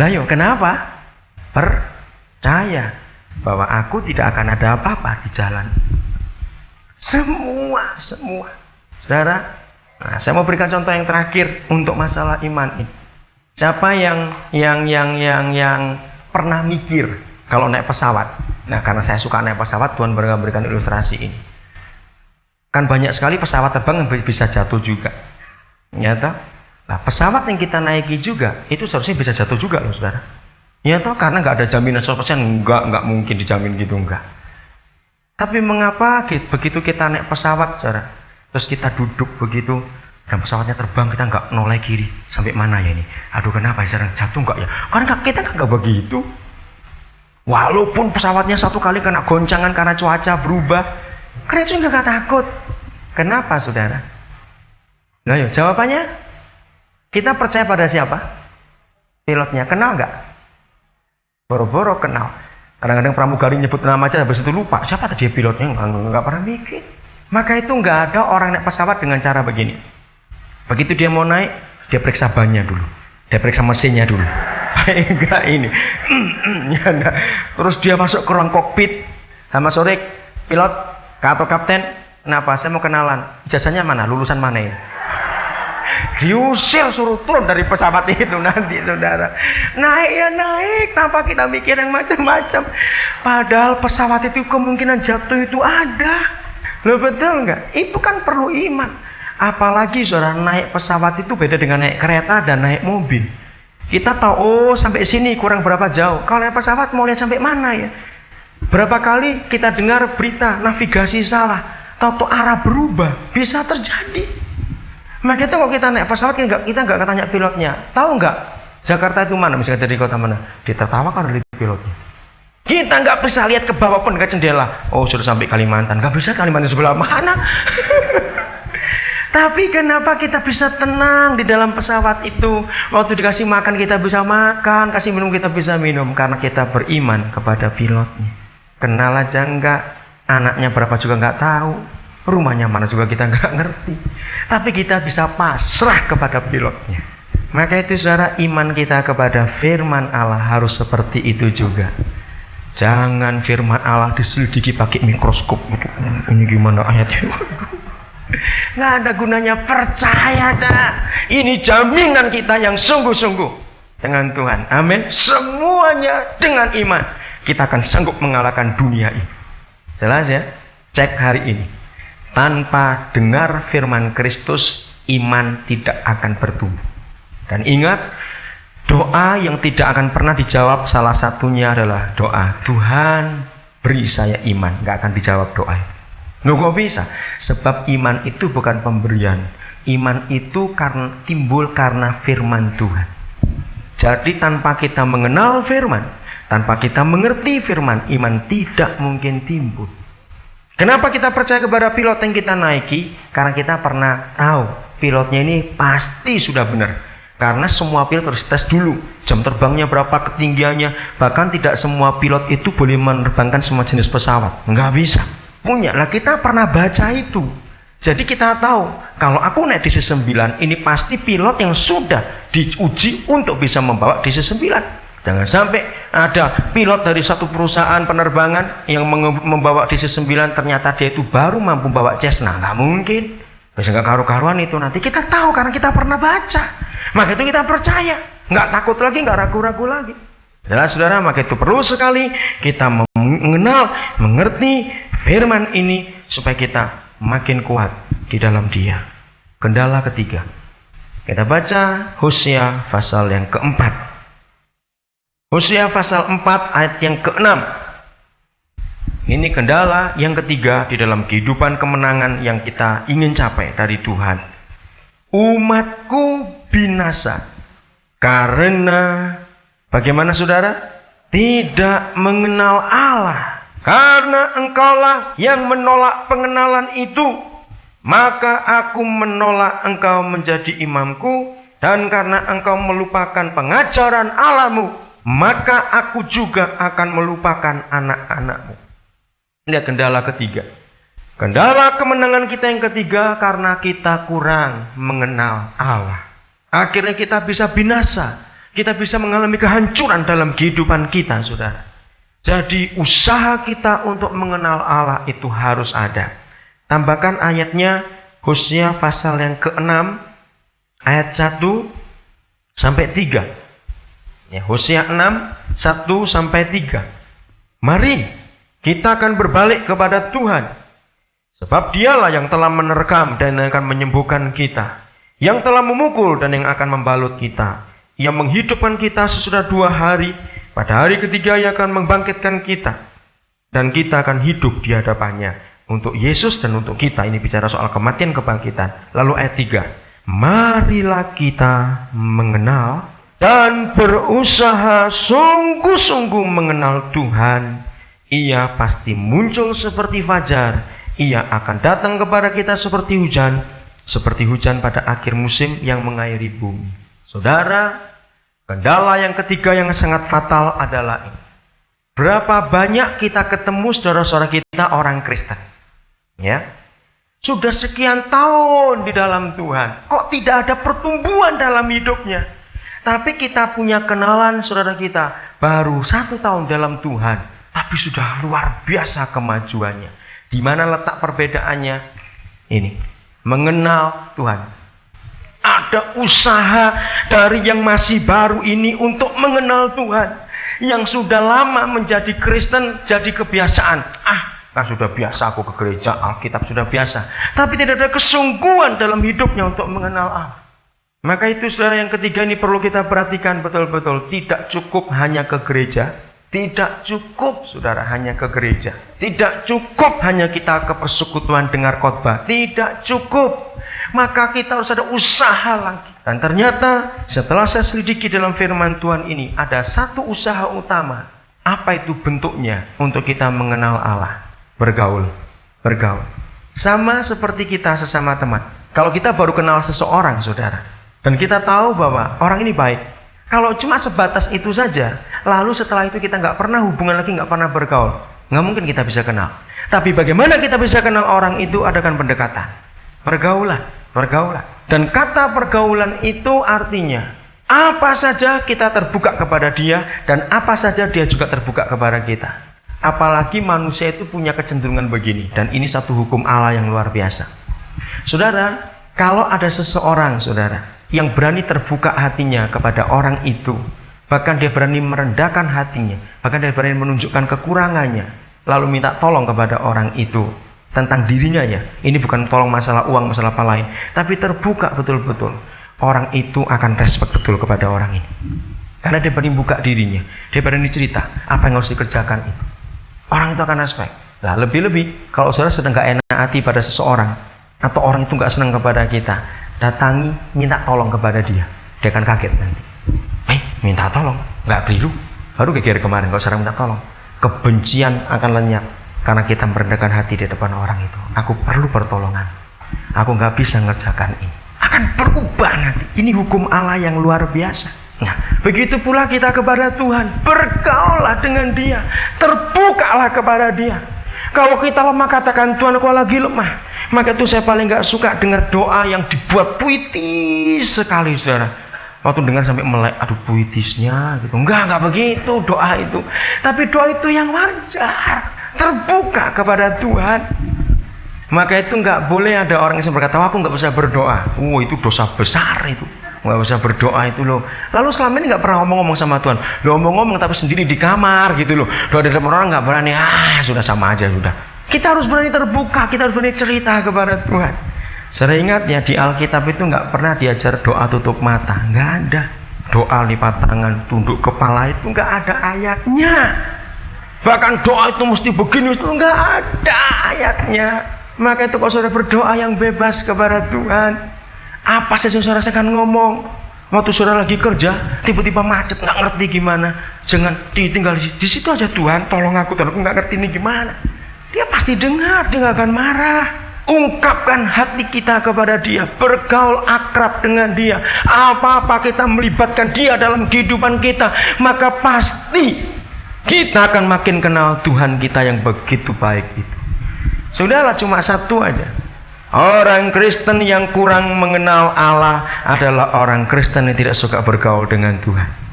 Lah yo kenapa? Percaya bahwa aku tidak akan ada apa-apa di jalan. Semua. Saudara, nah, saya mau berikan contoh yang terakhir untuk masalah iman ini. Siapa yang pernah mikir kalau naik pesawat? Nah, karena saya suka naik pesawat, Tuhan berikan ilustrasi ini. Kan banyak sekali pesawat terbang yang bisa jatuh juga. Ya toh? Nah, pesawat yang kita naiki juga itu seharusnya bisa jatuh juga loh, saudara. Ya toh, karena nggak ada jaminan 100%, nggak mungkin dijamin gitu, enggak. Tapi mengapa begitu kita naik pesawat, saudara, terus kita duduk begitu dan pesawatnya terbang, kita nggak noleh kiri, sampai mana ya ini? Aduh, kenapa ya, jatuh nggak ya? Karena kita nggak begitu. Walaupun pesawatnya satu kali kena goncangan karena cuaca berubah, karena itu nggak takut. Kenapa, saudara? Nah, yuk, jawabannya kita percaya pada siapa? Pilotnya. Kenal nggak? Boro-boro kenal. Kadang-kadang pramugari nyebut nama aja, habis itu lupa siapa tadi pilotnya, nggak pernah mikir. Maka itu nggak ada orang naik pesawat dengan cara begini. Begitu dia mau naik, dia periksa bannya dulu, dia periksa mesinnya dulu. Enggak ini. Ya, enggak. Terus dia masuk ke ruang kokpit. Sama sore, pilot atau kapten, kenapa? Saya mau kenalan. Ijazahnya mana? Lulusan mana ya? Diusir, suruh turun dari pesawat itu nanti, saudara. Naik ya naik, tanpa kita mikir yang macam-macam. Padahal pesawat itu kemungkinan jatuh itu ada. Loh, betul nggak? Itu kan perlu iman. Apalagi saudara, naik pesawat itu beda dengan naik kereta dan naik mobil. Kita tahu, oh sampai sini kurang berapa jauh. Kalau naik pesawat mau lihat sampai mana ya? Berapa kali kita dengar berita navigasi salah, tahu arah berubah, bisa terjadi. Maka itu kalau kita naik pesawat, kita nggak tanya pilotnya, tahu nggak Jakarta itu mana, misalnya dari kota mana, ditertawakan oleh pilotnya. Kita nggak bisa lihat ke bawah pun, ke jendela, oh sudah sampai Kalimantan, nggak bisa, Kalimantan sebelah mana. Tapi kenapa kita bisa tenang di dalam pesawat itu? Waktu dikasih makan kita bisa makan, kasih minum kita bisa minum, karena kita beriman kepada pilotnya. Kenal aja enggak, anaknya berapa juga nggak tahu, rumahnya mana juga kita nggak ngerti. Tapi kita bisa pasrah kepada pilotnya. Maka itu saudara, iman kita kepada firman Allah harus seperti itu juga. Jangan firman Allah diselidiki pakai mikroskop. Ini gimana ayatnya? Nggak ada gunanya, percaya dah. Ini jaminan kita yang sungguh-sungguh dengan Tuhan. Amin. Semuanya dengan iman kita akan sanggup mengalahkan dunia ini. Jelas ya? Cek hari ini. Tanpa dengar firman Kristus, iman tidak akan bertumbuh. Dan ingat, doa yang tidak akan pernah dijawab salah satunya adalah doa, Tuhan beri saya iman. Nggak akan dijawab doa. Loh, kok bisa? Sebab iman itu bukan pemberian. Iman itu timbul karena firman Tuhan. Jadi tanpa kita mengenal firman, tanpa kita mengerti firman, iman tidak mungkin timbul. Kenapa kita percaya kepada pilot yang kita naiki? Karena kita pernah tahu pilotnya ini pasti sudah benar. Karena semua pilot harus tes dulu, jam terbangnya berapa, ketinggiannya. Bahkan tidak semua pilot itu boleh menerbangkan semua jenis pesawat. Nggak bisa. Punya lah, kita pernah baca itu. Jadi kita tahu, kalau aku naik DC-9, ini pasti pilot yang sudah diuji untuk bisa membawa DC-9. Jangan sampai ada pilot dari satu perusahaan penerbangan yang membawa DC-9, ternyata dia itu baru mampu bawa Cessna. Nggak mungkin. Bisa nggak karu-karuan itu. Nanti kita tahu karena kita pernah baca. Maka itu kita percaya. Nggak takut lagi, nggak ragu-ragu lagi. Jelas saudara, maka itu perlu sekali kita mengenal, mengerti firman ini supaya kita makin kuat di dalam Dia. Kendala ketiga. Kita baca Hosea pasal yang keempat. Hosea pasal 4 ayat yang ke-6. Ini kendala yang ketiga di dalam kehidupan kemenangan yang kita ingin capai dari Tuhan. Umatku binasa karena bagaimana saudara? Tidak mengenal Allah. Karena engkaulah yang menolak pengenalan itu, maka aku menolak engkau menjadi imamku, dan karena engkau melupakan pengajaran Allahmu, maka aku juga akan melupakan anak-anakmu. Lihat kendala ketiga. Kendala kemenangan kita yang ketiga karena kita kurang mengenal Allah. Akhirnya kita bisa binasa. Kita bisa mengalami kehancuran dalam kehidupan kita, saudara. Jadi usaha kita untuk mengenal Allah itu harus ada. Tambahkan ayatnya, Hosea pasal yang ke-6 ayat 1 sampai 3. Ya, Hosea 6 1 sampai 3. Mari kita akan berbalik kepada Tuhan, sebab Dialah yang telah menerkam dan akan menyembuhkan kita, yang telah memukul dan yang akan membalut kita. Ia menghidupkan kita sesudah 2 hari. Pada hari ketiga Ia akan membangkitkan kita, dan kita akan hidup di hadapannya. Untuk Yesus dan untuk kita. Ini bicara soal kematian, kebangkitan. Lalu ayat 3. Marilah kita mengenal dan berusaha sungguh-sungguh mengenal Tuhan. Ia pasti muncul seperti fajar. Ia akan datang kepada kita seperti hujan pada akhir musim yang mengairi bumi. Saudara, kendala yang ketiga yang sangat fatal adalah ini. Berapa banyak kita ketemu saudara-saudara kita orang Kristen, ya, sudah sekian tahun di dalam Tuhan, kok tidak ada pertumbuhan dalam hidupnya. Tapi kita punya kenalan saudara kita baru 1 tahun dalam Tuhan, tapi sudah luar biasa kemajuannya. Di mana letak perbedaannya? Ini, mengenal Tuhan. Ada usaha dari yang masih baru ini untuk mengenal Tuhan. Yang sudah lama menjadi Kristen jadi kebiasaan. Kan sudah biasa aku ke gereja, Alkitab sudah biasa. Tapi tidak ada kesungguhan dalam hidupnya untuk mengenal Allah. Maka itu saudara yang ketiga ini perlu kita perhatikan betul-betul. Tidak cukup hanya ke gereja. Tidak cukup saudara hanya ke gereja. Tidak cukup hanya kita ke persekutuan dengar khotbah. Tidak cukup. Maka kita harus ada usaha lagi. Dan ternyata setelah saya selidiki dalam firman Tuhan ini, ada satu usaha utama. Apa itu bentuknya untuk kita mengenal Allah? Bergaul. Sama seperti kita sesama teman. Kalau kita baru kenal seseorang saudara, dan kita tahu bahwa orang ini baik, kalau cuma sebatas itu saja, lalu setelah itu kita nggak pernah hubungan lagi, nggak pernah bergaul, nggak mungkin kita bisa kenal. Tapi bagaimana kita bisa kenal orang itu? Adakan pendekatan. Pergaulan. Dan kata pergaulan itu artinya apa saja kita terbuka kepada dia, dan apa saja dia juga terbuka kepada kita. Apalagi manusia itu punya kecenderungan begini, dan ini satu hukum Allah yang luar biasa. Saudara, kalau ada seseorang saudara yang berani terbuka hatinya kepada orang itu, bahkan dia berani merendahkan hatinya, bahkan dia berani menunjukkan kekurangannya, lalu minta tolong kepada orang itu tentang dirinya, ya, ini bukan tolong masalah uang, masalah apa lain, tapi terbuka betul-betul, orang itu akan respect betul kepada orang ini, karena dia berani buka dirinya, dia berani cerita apa yang harus dikerjakan itu. Orang itu akan respect. Nah, lebih-lebih kalau saudara sedang gak enak hati pada seseorang, atau orang itu gak senang kepada kita, datangi, minta tolong kepada dia. Dia akan kaget nanti. Minta tolong, gak beriru. Baru kayak kemarin, kalau sekarang minta tolong. Kebencian akan lenyap, karena kita merendahkan hati di depan orang itu. Aku perlu pertolongan. Aku gak bisa ngerjakan ini. Akan berubah nanti. Ini hukum Allah yang luar biasa. Nah, begitu pula kita kepada Tuhan. Bergaullah dengan Dia. Terbukalah kepada Dia. Kalau kita lemah, katakan, Tuhan aku lagi lemah. Maka itu saya paling gak suka dengar doa yang dibuat puitis sekali saudara. Waktu dengar sampai melek, aduh puitisnya gitu. Enggak begitu doa itu. Tapi doa itu yang wajar. Terbuka kepada Tuhan. Maka itu enggak boleh ada orang yang berkata, aku enggak bisa berdoa. Itu dosa besar itu. Enggak bisa berdoa itu loh. Lalu selama ini enggak pernah ngomong-ngomong sama Tuhan. Lo ngomong-ngomong tapi sendiri di kamar gitu loh. Doa di depan orang enggak berani. Sudah sama aja sudah. Kita harus berani terbuka, kita harus berani cerita kepada Tuhan. Saya ingat ya, di Alkitab itu nggak pernah diajar doa tutup mata, nggak ada. Doa lipat tangan, tunduk kepala itu nggak ada ayatnya. Bahkan doa itu mesti begini, itu nggak ada ayatnya. Maka itu kalau saudara berdoa yang bebas kepada Tuhan, apa saja saudara akan ngomong. Waktu saudara lagi kerja, tiba-tiba macet, nggak ngerti gimana, jangan ditinggal di situ aja. Tuhan, tolong aku nggak ngerti ini gimana. Dia pasti dengar, dia gak akan marah. Ungkapkan hati kita kepada Dia, bergaul akrab dengan Dia. Apa-apa kita melibatkan Dia dalam kehidupan kita, maka pasti kita akan makin kenal Tuhan kita yang begitu baik itu. Sudahlah, cuma satu aja. Orang Kristen yang kurang mengenal Allah adalah orang Kristen yang tidak suka bergaul dengan Tuhan.